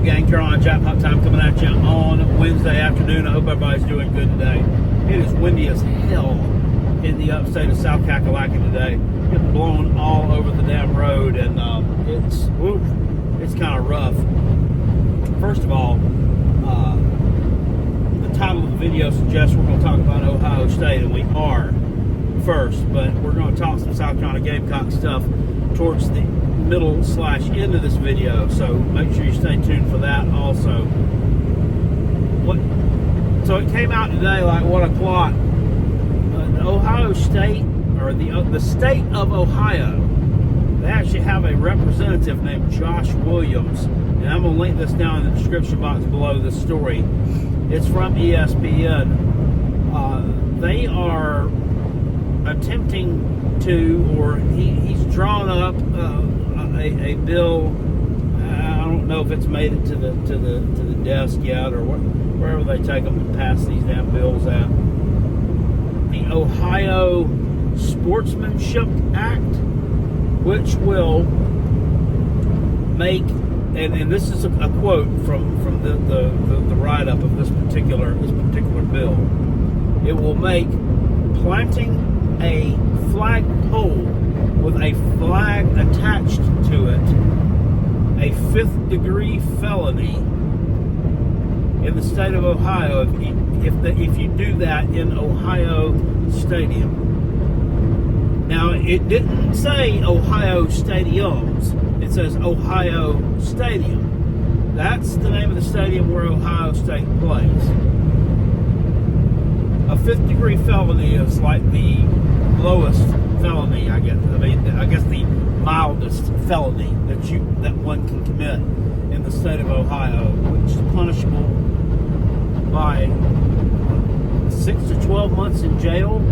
up, gang? Carolina Jackpot Time coming at you on Wednesday afternoon. I hope everybody's doing good today. It is windy as hell in the upstate of South Kakalaki today. Getting blown all over the damn road, and it's kind of rough. First of all, the title of the video suggests we're going to talk about Ohio State, and we are first, but we're going to talk some South Carolina Gamecock stuff towards the middle/end of this video, so make sure you stay tuned for that also. So it came out today like 1 o'clock. Ohio State, or the state of Ohio, they actually have a representative named Josh Williams, and I'm going to link this down in the description box below this story. It's from ESPN. They are attempting to, or he's drawn up a bill. I don't know if it's made it to the desk yet, or wherever they take them and pass these damn bills at. The Ohio Sportsmanship Act, which will make, and this is a quote from the write-up of this particular bill. It will make planting a flag pole with a flag attached to it a 5th-degree felony in the state of Ohio if you do that in Ohio Stadium. Now, it didn't say Ohio Stadiums. It says Ohio Stadium. That's the name of the stadium where Ohio State plays. A 5th-degree felony is like the lowest felony, I guess. I guess the mildest felony that one can commit in the state of Ohio, which is punishable by 6 to 12 months in jail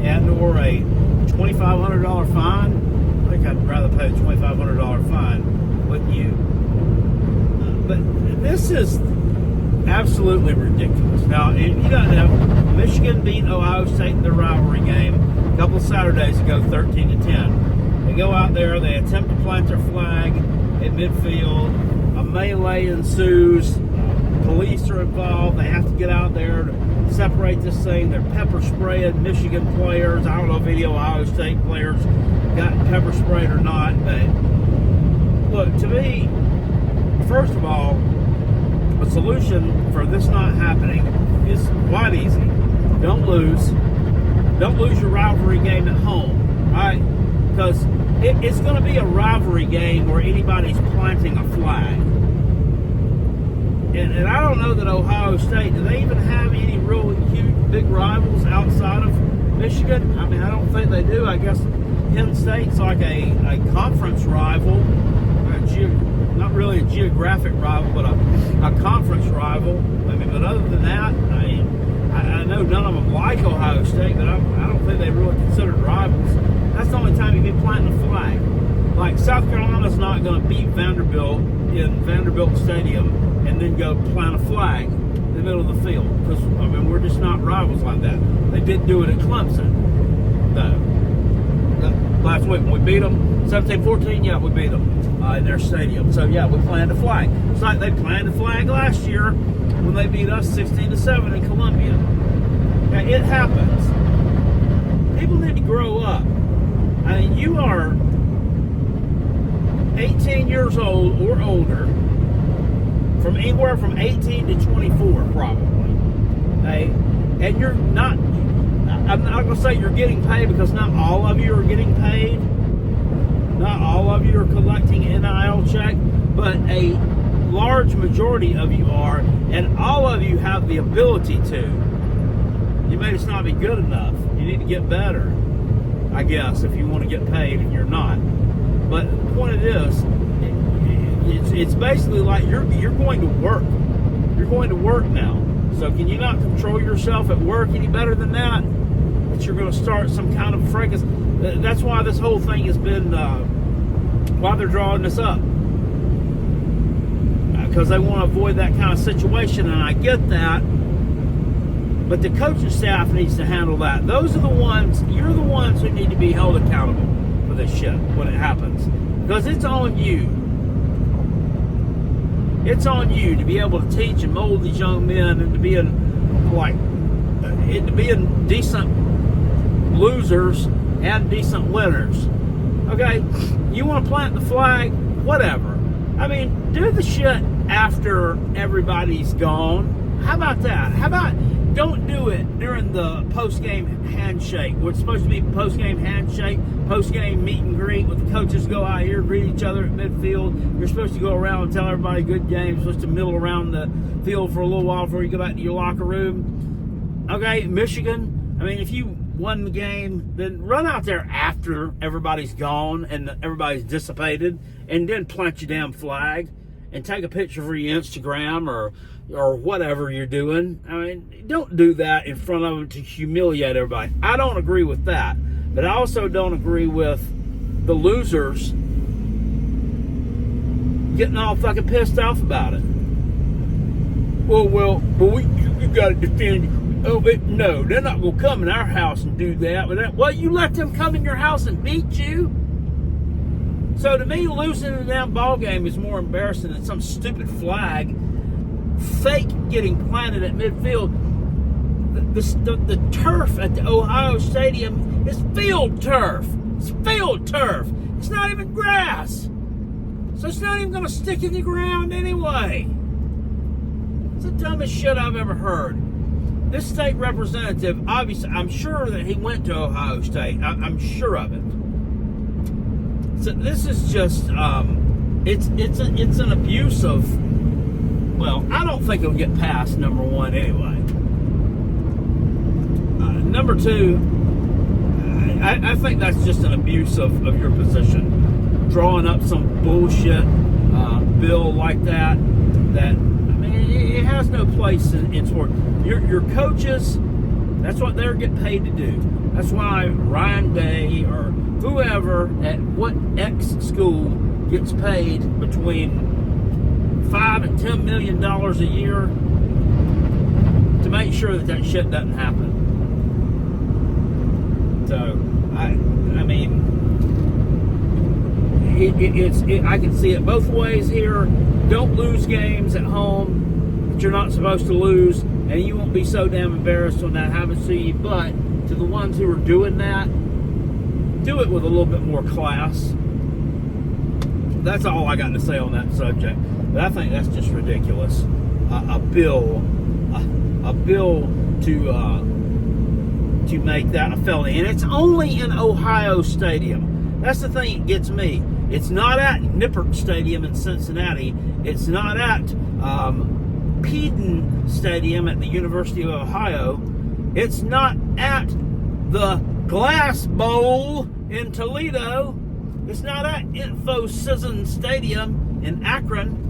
and or a $2,500 fine. I think I'd rather pay a $2,500 fine, wouldn't you? But this is absolutely ridiculous. Now, you got to know, Michigan beat Ohio State in their rivalry game a couple of Saturdays ago, 13-10. They go out there, they attempt to plant their flag in midfield. A melee ensues. Police are involved. They have to get out there to separate this thing. They're pepper spraying Michigan players. I don't know if any Ohio State players got pepper sprayed or not, but look, to me, first of all, the solution for this not happening is quite easy. Don't lose your rivalry game at home, all right? Because it's going to be a rivalry game where anybody's planting a flag. And I don't know that Ohio State, do they even have any real huge, big rivals outside of Michigan? I mean, I don't think they do. I guess Penn State's like a conference rival, not really a geographic rival, but a conference rival. I mean, but other than that, I know none of them like Ohio State, but I don't think they really considered rivals. That's the only time you be planting a flag. Like, South Carolina's not going to beat Vanderbilt in Vanderbilt Stadium and then go plant a flag in the middle of the field. Because, I mean, we're just not rivals like that. They did do it at Clemson, though. Last week when we beat them, 17-14, yeah, we beat them in their stadium. So, yeah, we planted a flag. It's like they planted a flag last year when they beat us 16-7 in Columbia. Now, it happens. People need to grow up. I mean, you are 18 years old or older, from anywhere from 18 to 24 probably. Okay? And you're not, I'm not going to say you're getting paid, because not all of you are getting paid. Not all of you are collecting NIL check, but a large majority of you are, and all of you have the ability to. You may just not be good enough. You need to get better, I guess, if you want to get paid and you're not. But the point is, it's basically like you're going to work. You're going to work now. So can you not control yourself at work any better than that? That you're going to start some kind of fracas. That's why this whole thing has been, why they're drawing this up. Because they want to avoid that kind of situation, and I get that. But the coaching staff needs to handle that. Those are the ones, you're the ones who need to be held accountable for this shit when it happens. Because it's on you. It's on you to be able to teach and mold these young men into being decent losers and decent winners. Okay, you want to plant the flag, whatever. I mean, do the shit after everybody's gone. How about that? How about don't do it during the post-game handshake? What's supposed to be post-game handshake, post-game meet and greet with the coaches go out here, greet each other at midfield. You're supposed to go around and tell everybody good game. You're supposed to middle around the field for a little while before you go back to your locker room. Okay, Michigan, I mean, if you won the game, then run out there after everybody's gone and everybody's dissipated, and then plant your damn flag and take a picture for your Instagram or whatever you're doing. I mean, don't do that in front of them to humiliate everybody. I don't agree with that, but I also don't agree with the losers getting all fucking pissed off about it. Well, you got to defend. Oh, but no, they're not going to come in our house and do that. Well, you let them come in your house and beat you? So to me, losing the damn ball game is more embarrassing than some stupid flag fake getting planted at midfield. The turf at the Ohio Stadium is field turf. It's field turf. It's not even grass. So it's not even going to stick in the ground anyway. It's the dumbest shit I've ever heard. This state representative, obviously, I'm sure that he went to Ohio State. I'm sure of it. So this is just, it's an abuse of, well, I don't think it'll get past number one anyway. Number two, I think that's just an abuse of your position. Drawing up some bullshit bill like that, it has no place in sport. Your coaches, that's what they're getting paid to do. That's why Ryan Day or whoever at what X school gets paid between $5 and $10 million a year to make sure that shit doesn't happen. So I mean, I can see it both ways here. Don't lose games at home that you're not supposed to lose, and you won't be so damn embarrassed when that happens to you. But to the ones who are doing that, do it with a little bit more class. That's all I got to say on that subject. But I think that's just ridiculous. A bill to make that a felony, and it's only in Ohio Stadium. That's the thing that gets me. It's not at Nippert Stadium in Cincinnati. It's not at Peden Stadium at the University of Ohio. It's not at the Glass Bowl in Toledo. It's not at InfoCision Stadium in Akron.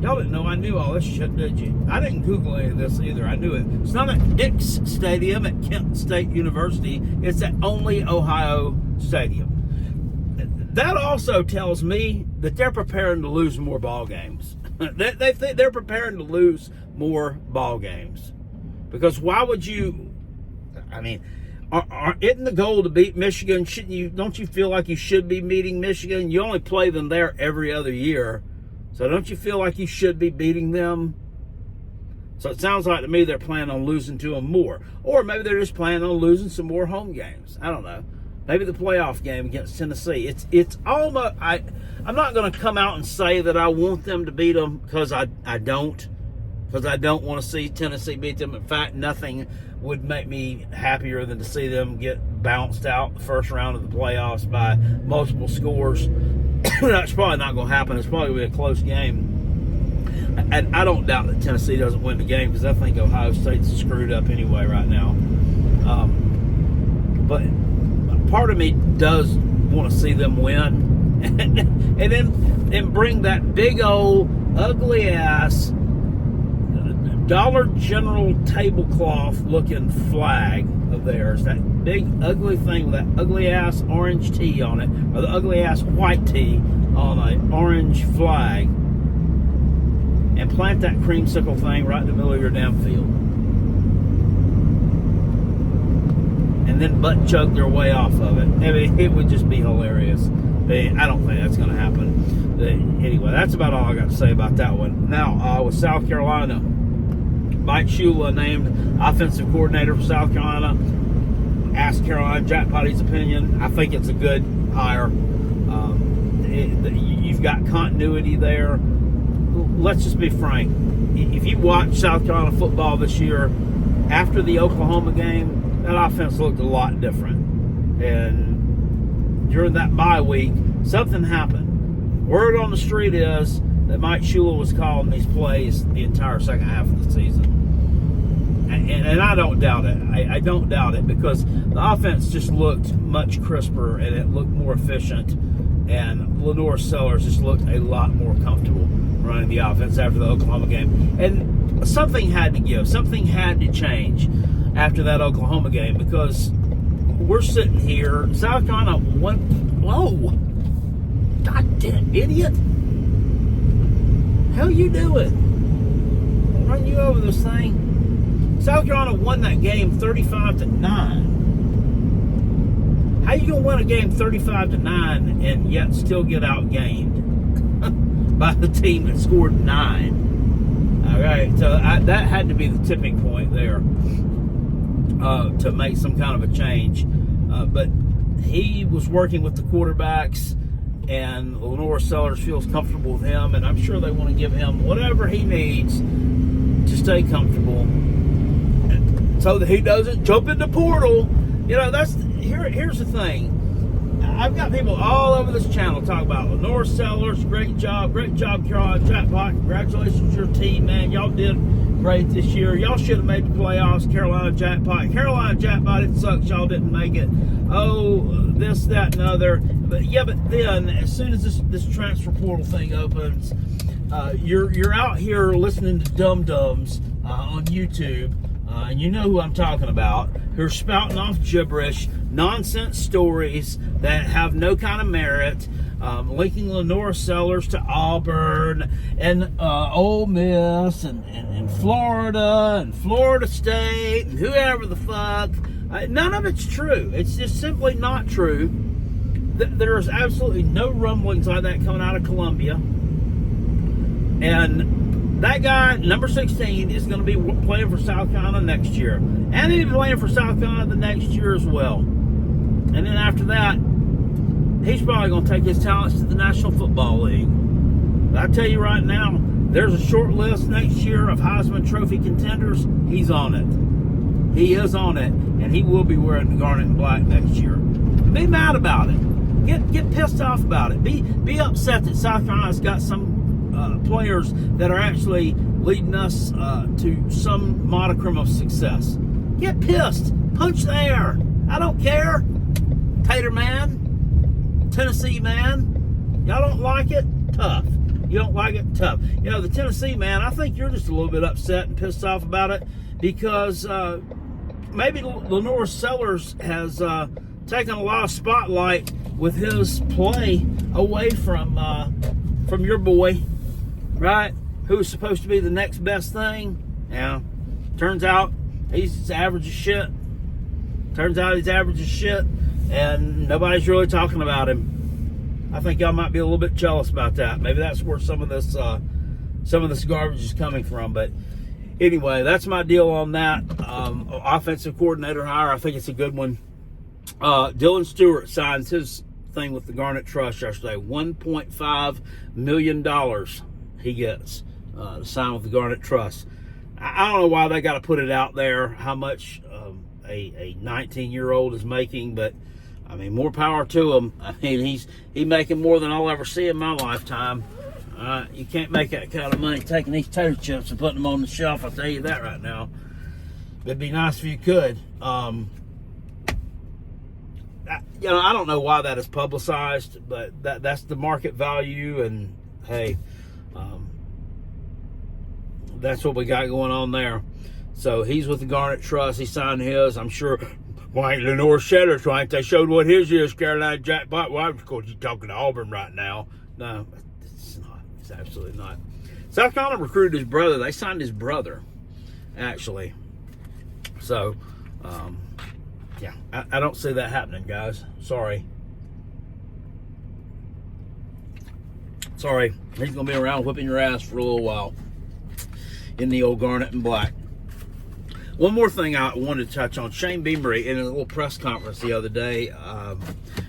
Y'all didn't know I knew all this shit, did you? I didn't Google any of this either. I knew it. It's not at Dick's Stadium at Kent State University. It's at only Ohio Stadium. That also tells me that they're preparing to lose more ball games. They're preparing to lose more ball games. Because why would you... I mean, isn't the goal to beat Michigan? Don't you feel like you should be beating Michigan? You only play them there every other year. So don't you feel like you should be beating them? So it sounds like to me they're planning on losing to them more. Or maybe they're just planning on losing some more home games. I don't know. Maybe the playoff game against Tennessee. It's almost... I'm not going to come out and say that I want them to beat them, because I don't. Because I don't want to see Tennessee beat them. In fact, nothing would make me happier than to see them get bounced out the first round of the playoffs by multiple scores. That's probably not going to happen. It's probably going to be a close game. And I don't doubt that Tennessee doesn't win the game, because I think Ohio State's screwed up anyway right now. But part of me does want to see them win. And then bring that big old ugly ass Dollar General tablecloth looking flag of theirs, that big ugly thing with that ugly ass orange T on it, or the ugly ass white T on an orange flag, and plant that creamsicle thing right in the middle of your damn field, and then butt chug their way off of it. I mean, it would just be hilarious. I don't think that's going to happen. Anyway, that's about all I got to say about that one. Now, with South Carolina, Mike Shula named offensive coordinator for South Carolina. Asked Carolina Jackpot his opinion. I think it's a good hire. You've got continuity there. Let's just be frank. If you watch South Carolina football this year, after the Oklahoma game, that offense looked a lot different. And during that bye week, something happened. Word on the street is that Mike Shula was calling these plays the entire second half of the season. And I don't doubt it. I don't doubt it, because the offense just looked much crisper and it looked more efficient. And Lenor Sellers just looked a lot more comfortable running the offense after the Oklahoma game. And something had to give. Something had to change after that Oklahoma game, because we're sitting here. South Carolina won. Whoa. God damn idiot. Hell you doing? Run you over this thing. South Carolina won that game 35-9. How you gonna win a game 35-9 and yet still get outgained by the team that scored 9? All right, so that had to be the tipping point there to make some kind of a change. But he was working with the quarterbacks, and Lenor Sellers feels comfortable with him, and I'm sure they want to give him whatever he needs to stay comfortable, so that he doesn't jump in the portal. You know, here's the thing. I've got people all over this channel talking about Lenor Sellers. Great job, Carolina Jackpot. Congratulations to your team, man. Y'all did great this year. Y'all should have made the playoffs. Carolina Jackpot, it sucks y'all didn't make it. Oh, this, that, and other. But then as soon as this transfer portal thing opens, you're out here listening to dum-dums on YouTube. And you know who I'm talking about, who are spouting off gibberish, nonsense stories that have no kind of merit, linking Lenor Sellers to Auburn and Ole Miss and Florida and Florida State and whoever the fuck. None of it's true. It's just simply not true. There's absolutely no rumblings like that coming out of Columbia. And that guy, number 16, is going to be playing for South Carolina next year. And he'll be playing for South Carolina the next year as well. And then after that, he's probably going to take his talents to the National Football League. But I tell you right now, there's a short list next year of Heisman Trophy contenders. He's on it. He is on it. And he will be wearing the garnet and black next year. Be mad about it. Get pissed off about it. Be upset that South Carolina's got some players that are actually leading us to some modicum of success. Get pissed. Punch the air. I don't care. Tater man. Tennessee man. Y'all don't like it? Tough. You don't like it? Tough. You know, the Tennessee man, I think you're just a little bit upset and pissed off about it because maybe Lenor Sellers has taken a lot of spotlight with his play away from your boy, right? Who's supposed to be the next best thing. Yeah. Turns out he's average as shit. And nobody's really talking about him. I think y'all might be a little bit jealous about that. Maybe that's where some of this garbage is coming from. But anyway, that's my deal on that. Offensive coordinator hire, I think it's a good one. Dylan Stewart signs his thing with the Garnet Trust yesterday. $1.5 million he gets to sign with the Garnet Trust. I don't know why they got to put it out there how much a 19-year-old is making, but I mean, more power to him. I mean, he's making more than I'll ever see in my lifetime. You can't make that kind of money taking these tater chips and putting them on the shelf. I'll tell you that right now. It'd be nice if you could. I don't know why that is publicized, but that's the market value, and hey, that's what we got going on there. So he's with the Garnet Trust. He signed his. I'm sure. Why ain't Lenor Sellers? Why ain't they showed what his is? Carolina Jackpot. Well, of course, you're talking to Auburn right now. No, it's not. It's absolutely not. South Carolina recruited his brother. They signed his brother, actually. So, yeah, I don't see that happening, guys. Sorry. Sorry, he's going to be around whipping your ass for a little while in the old garnet and black. One more thing I wanted to touch on. Shane Beamery, in a little press conference the other day,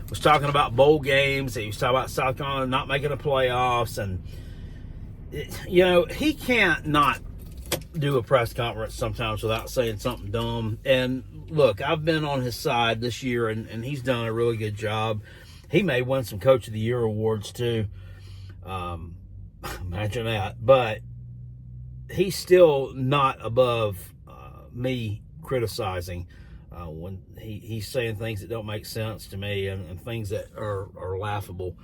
was talking about bowl games. He was talking about South Carolina not making the playoffs. And, you know, he can't not do a press conference sometimes without saying something dumb. And, look, I've been on his side this year, and he's done a really good job. He may win some Coach of the Year awards, too. Imagine that. But he's still not above me criticizing when he's saying things that don't make sense to me and things that are laughable.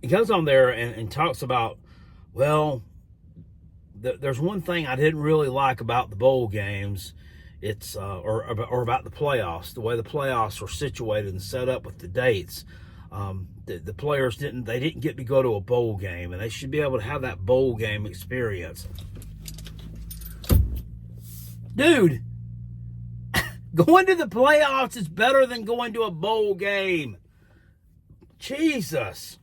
He goes on there and talks about, well, there's one thing I didn't really like about the bowl games. It's or about the playoffs, the way the playoffs were situated and set up with the dates. The players didn't get to go to a bowl game, and they should be able to have that bowl game experience. Dude, going to the playoffs is better than going to a bowl game. Jesus.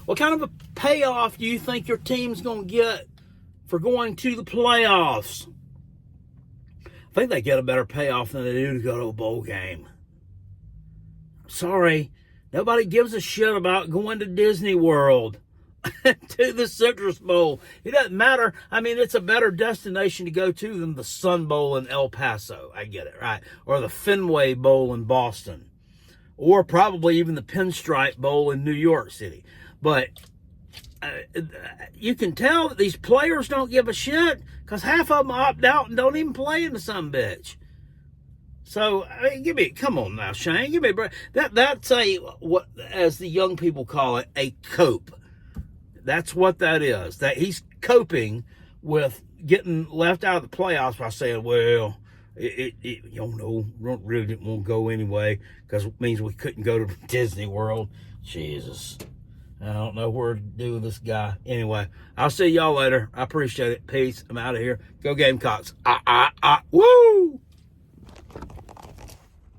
What kind of a payoff do you think your team's going to get for going to the playoffs? I think they get a better payoff than they do to go to a bowl game. Sorry, nobody gives a shit about going to Disney World. To the Citrus Bowl. It doesn't matter. I mean, it's a better destination to go to than the Sun Bowl in El Paso. I get it, right? Or the Fenway Bowl in Boston. Or probably even the Pinstripe Bowl in New York City. But you can tell that these players don't give a shit because half of them opt out and don't even play in the sumbitch. So, I mean, come on now, Shane. Give me a break. That's what, as the young people call it, a cope. That's what that is. That he's coping with getting left out of the playoffs by saying, well, you know, really didn't want to go anyway because it means we couldn't go to Disney World. Jesus. I don't know where to do with this guy. Anyway, I'll see y'all later. I appreciate it. Peace. I'm out of here. Go Gamecocks. Woo!